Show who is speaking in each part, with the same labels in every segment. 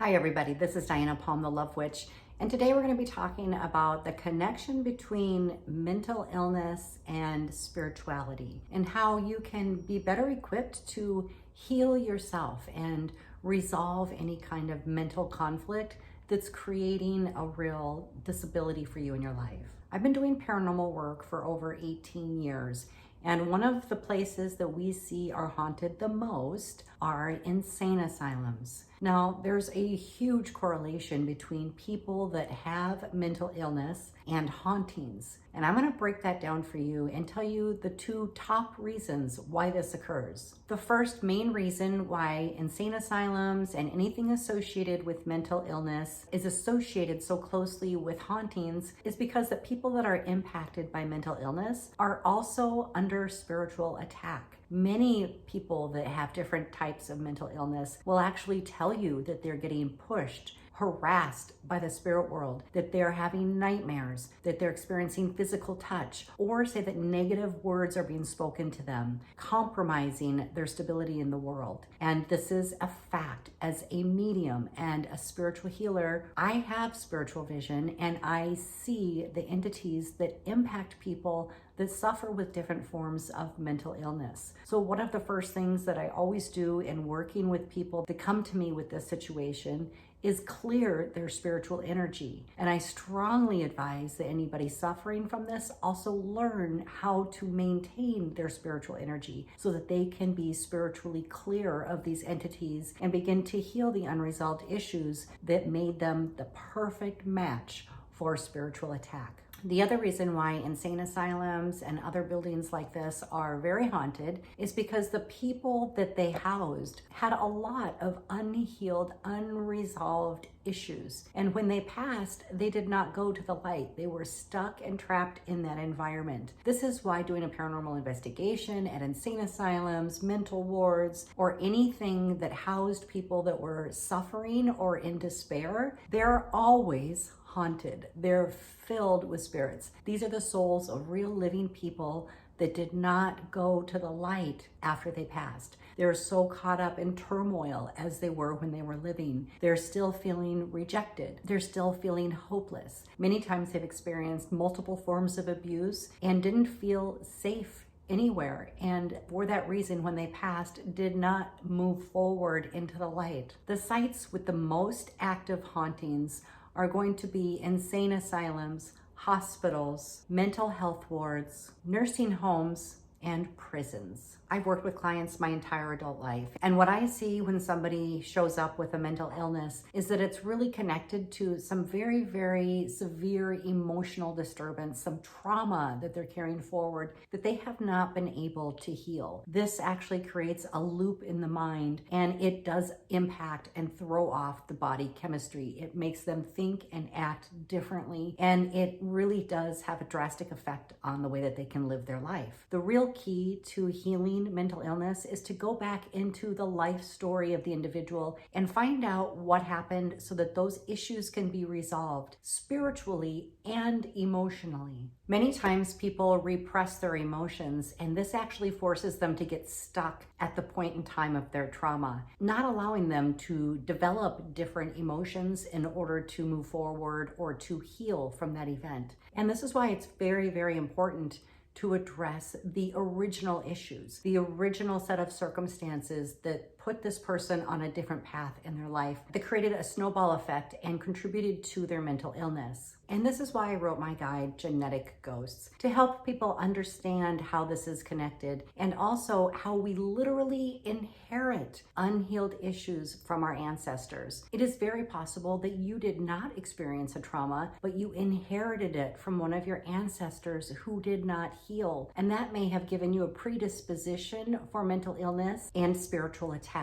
Speaker 1: Hi everybody, this is Diana Palm, the Love Witch, and today we're going to be talking about the connection between mental illness and spirituality and how you can be better equipped to heal yourself and resolve any kind of mental conflict that's creating a real disability for you in your life. I've been doing paranormal work for over 18 years. And one of the places that we see are haunted the most are insane asylums. Now, there's a huge correlation between people that have mental illness and hauntings. And I'm going to break that down for you and tell you the two top reasons why this occurs. The first main reason why insane asylums and anything associated with mental illness is associated so closely with hauntings is because the people that are impacted by mental illness are also under spiritual attack. Many people that have different types of mental illness will actually tell you that they're getting pushed, harassed by the spirit world, that they're having nightmares, that they're experiencing physical touch, or say that negative words are being spoken to them, compromising their stability in the world. And this is a fact. As a medium and a spiritual healer, I have spiritual vision and I see the entities that impact people that suffer with different forms of mental illness. So one of the first things that I always do in working with people that come to me with this situation is clear their spiritual energy. And I strongly advise that anybody suffering from this also learn how to maintain their spiritual energy so that they can be spiritually clear of these entities and begin to heal the unresolved issues that made them the perfect match for spiritual attack. The other reason why insane asylums and other buildings like this are very haunted is because the people that they housed had a lot of unhealed, unresolved issues. And when they passed, they did not go to the light. They were stuck and trapped in that environment. This is why doing a paranormal investigation at insane asylums, mental wards, or anything that housed people that were suffering or in despair, they're always haunted. They're filled with spirits. These are the souls of real living people that did not go to the light after they passed. They're so caught up in turmoil as they were when they were living. They're still feeling rejected. They're still feeling hopeless. Many times they've experienced multiple forms of abuse and didn't feel safe anywhere, and for that reason when they passed did not move forward into the light. The sites with the most active hauntings are going to be insane asylums, hospitals, mental health wards, nursing homes, and prisons. I've worked with clients my entire adult life, and what I see when somebody shows up with a mental illness is that it's really connected to some very, very severe emotional disturbance, some trauma that they're carrying forward that they have not been able to heal. This actually creates a loop in the mind, and it does impact and throw off the body chemistry. It makes them think and act differently, and it really does have a drastic effect on the way that they can live their life. The real key to healing mental illness is to go back into the life story of the individual and find out what happened so that those issues can be resolved spiritually and emotionally. Many times people repress their emotions, and this actually forces them to get stuck at the point in time of their trauma, not allowing them to develop different emotions in order to move forward or to heal from that event. And this is why it's very, very important to address the original issues, the original set of circumstances that put this person on a different path in their life, that created a snowball effect and contributed to their mental illness. And this is why I wrote my guide, Genetic Ghosts, to help people understand how this is connected and also how we literally inherit unhealed issues from our ancestors. It is very possible that you did not experience a trauma, but you inherited it from one of your ancestors who did not heal. And that may have given you a predisposition for mental illness and spiritual attack.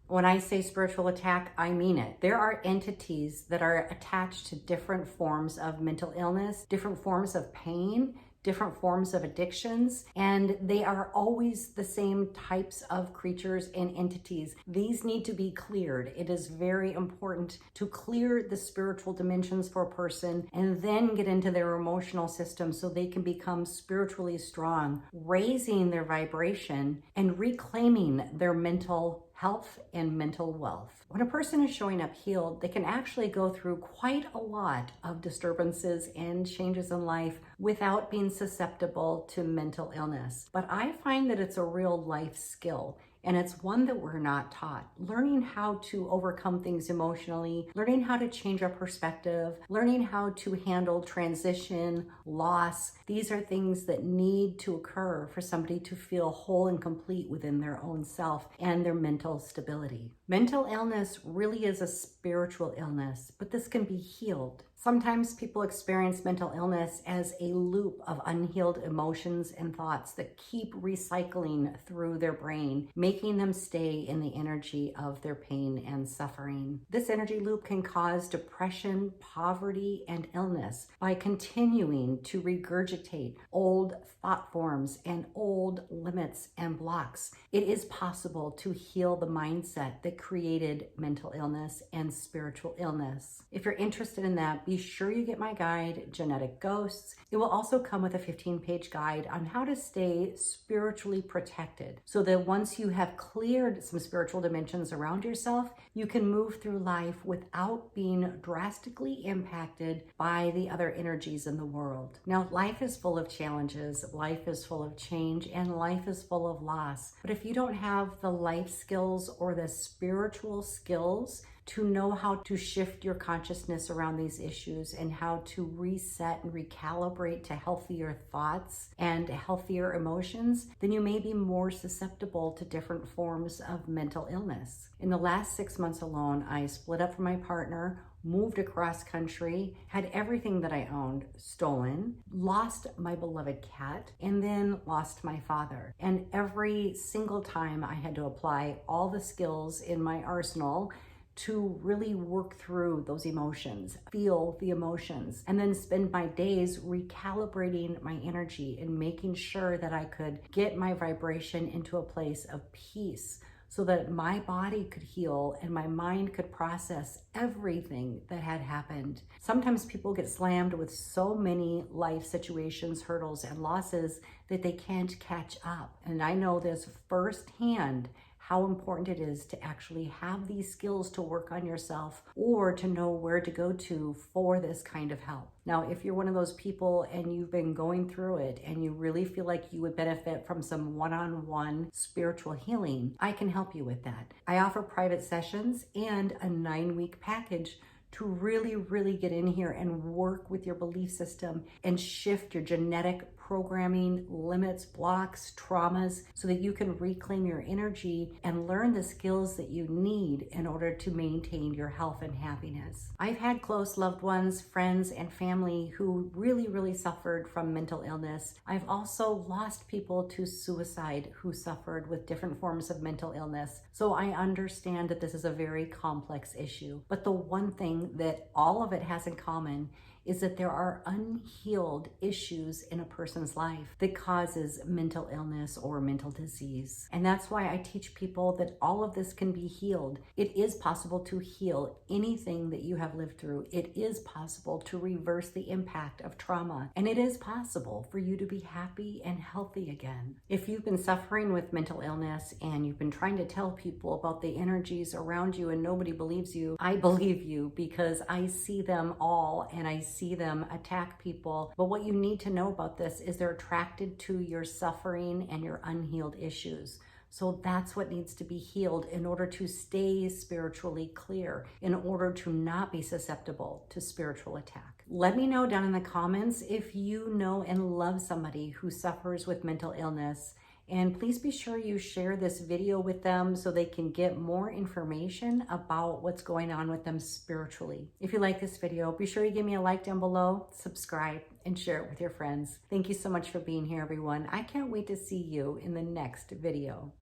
Speaker 1: When I say spiritual attack, I mean it. There are entities that are attached to different forms of mental illness, different forms of pain, different forms of addictions, and they are always the same types of creatures and entities. These need to be cleared. It is very important to clear the spiritual dimensions for a person and then get into their emotional system so they can become spiritually strong, raising their vibration and reclaiming their mental health, and mental wealth. When a person is showing up healed, they can actually go through quite a lot of disturbances and changes in life without being susceptible to mental illness. But I find that it's a real life skill. And it's one that we're not taught. Learning how to overcome things emotionally, learning how to change our perspective, learning how to handle transition, loss. These are things that need to occur for somebody to feel whole and complete within their own self and their mental stability. Mental illness really is a spiritual illness, but this can be healed. Sometimes people experience mental illness as a loop of unhealed emotions and thoughts that keep recycling through their brain, making them stay in the energy of their pain and suffering. This energy loop can cause depression, poverty, and illness by continuing to regurgitate old thought forms and old limits and blocks. It is possible to heal the mindset that created mental illness and spiritual illness. If you're interested in that, be sure you get my guide, Genetic Ghosts. It will also come with a 15-page guide on how to stay spiritually protected so that once you have cleared some spiritual dimensions around yourself, you can move through life without being drastically impacted by the other energies in the world. Now, life is full of challenges, life is full of change, and life is full of loss. But if you don't have the life skills or the spiritual skills to know how to shift your consciousness around these issues and how to reset and recalibrate to healthier thoughts and healthier emotions, then you may be more susceptible to different forms of mental illness. In the last 6 months alone, I split up from my partner, moved across country, had everything that I owned stolen, lost my beloved cat, and then lost my father. And every single time I had to apply all the skills in my arsenal to really work through those emotions, feel the emotions, and then spend my days recalibrating my energy and making sure that I could get my vibration into a place of peace so that my body could heal and my mind could process everything that had happened. Sometimes people get slammed with so many life situations, hurdles, and losses that they can't catch up. And I know this firsthand, how important it is to actually have these skills to work on yourself or to know where to go to for this kind of help. Now, if you're one of those people and you've been going through it and you really feel like you would benefit from some one-on-one spiritual healing, I can help you with that. I offer private sessions and a 9-week package to really get in here and work with your belief system and shift your genetic programming, limits, blocks, traumas, so that you can reclaim your energy and learn the skills that you need in order to maintain your health and happiness. I've had close loved ones, friends, and family who really suffered from mental illness. I've also lost people to suicide who suffered with different forms of mental illness. So I understand that this is a very complex issue. But the one thing that all of it has in common is that there are unhealed issues in a person's life that causes mental illness or mental disease. And that's why I teach people that all of this can be healed. It is possible to heal anything that you have lived through. It is possible to reverse the impact of trauma. And it is possible for you to be happy and healthy again. If you've been suffering with mental illness and you've been trying to tell people about the energies around you and nobody believes you, I believe you because I see them all and I see them attack people. But what you need to know about this is they're attracted to your suffering and your unhealed issues. So that's what needs to be healed in order to stay spiritually clear, in order to not be susceptible to spiritual attack. Let me know down in the comments if you know and love somebody who suffers with mental illness. And please be sure you share this video with them so they can get more information about what's going on with them spiritually. If you like this video, be sure you give me a like down below, subscribe, and share it with your friends. Thank you so much for being here, everyone. I can't wait to see you in the next video.